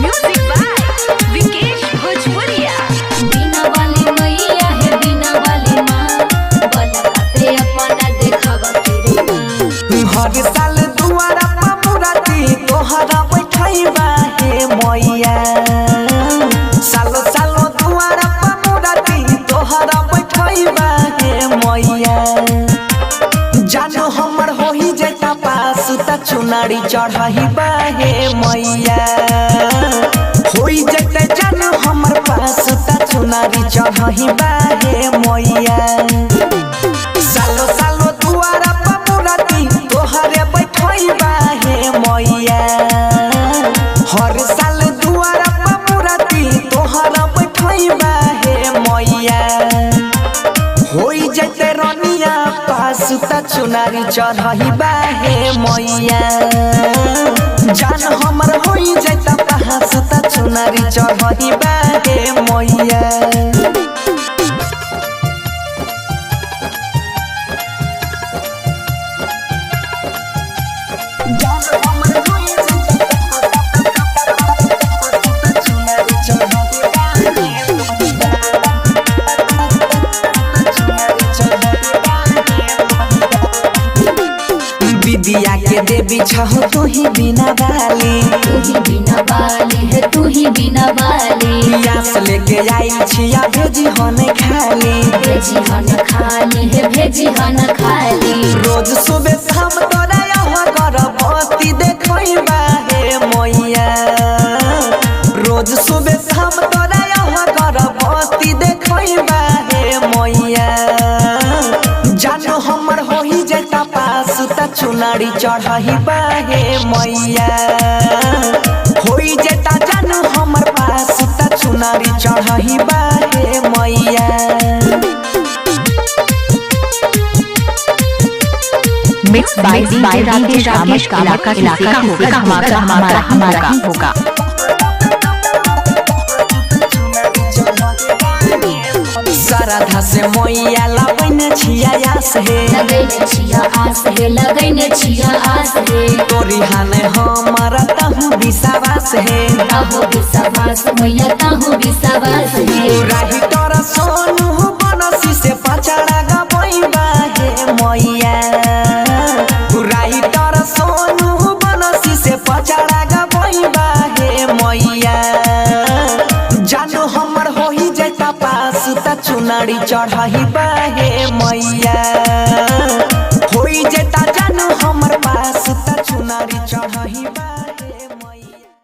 Music by Vikesh भोजपुरिया। बिना वाली मैया है बिना वाली माँ, बलका पे अपना देखावा तेरे माँ। हर साल दुआरा पर मुराती तोहरा बैठैबा हे मैया, सालो सालो दुआरा पर मुराती तोहरा बैठैबा हे मैया। जानो हमर होही जैता पास त चुनारी चढ़ैबा हे मैया, होई जैते जानो हमर पास त चुनारी चढ़ैबा हे मैया। सालो सालो दुआरा पर मुराती तोहरे बैठैबा हे मैया, हर साल दुआरा पर मुराती तोहरा बैठैबा हे मैया। होई जैते रनिया पास त चुनारी चढ़ैबा हे मैया, जान हमर होई जैता पास त चुनारी चढ़ैबा हे मैया। विद्या के देवी छहो तू ही बिना वाली, तू ही बिना वाली है तू ही बिना वाली। पियास लेके आई छिया भेजी हने खाली, भेजी हन खाली है भेजी हन खाली। रोज सुबह शाम तोरा यहाँ गर्भवती देखैबा हे मैया, रोज सुबह शाम तोरा यहाँ गर्भवती देखैबा हे मैया। जानो हमर होही जैता पास त चुनारी चढ़ैबा हे मैया, होई जैता जानो हमर पास त चुनारी चढ़ैबा हे मैया। मिक्स बाय राकेश इलाका हमारा ही होगा। श्रद्धा से मैया लगैन छिया आस हे, लगैन छिया आस है लगैन छिया आस है। तोरी हाने हमारा तहु विश्वास हे, ताहु विश्वास मैया ताहु विश्वास है। राही तोरा सोनू बनसी से पचड़ा गबैबा हे मैया, राही तोरा सोनू बनसी से पचड़ा गबैबा हे मैया। जानो हमर होही जैता पास त चुनारी चढ़ैबा हे मैया, होई जैता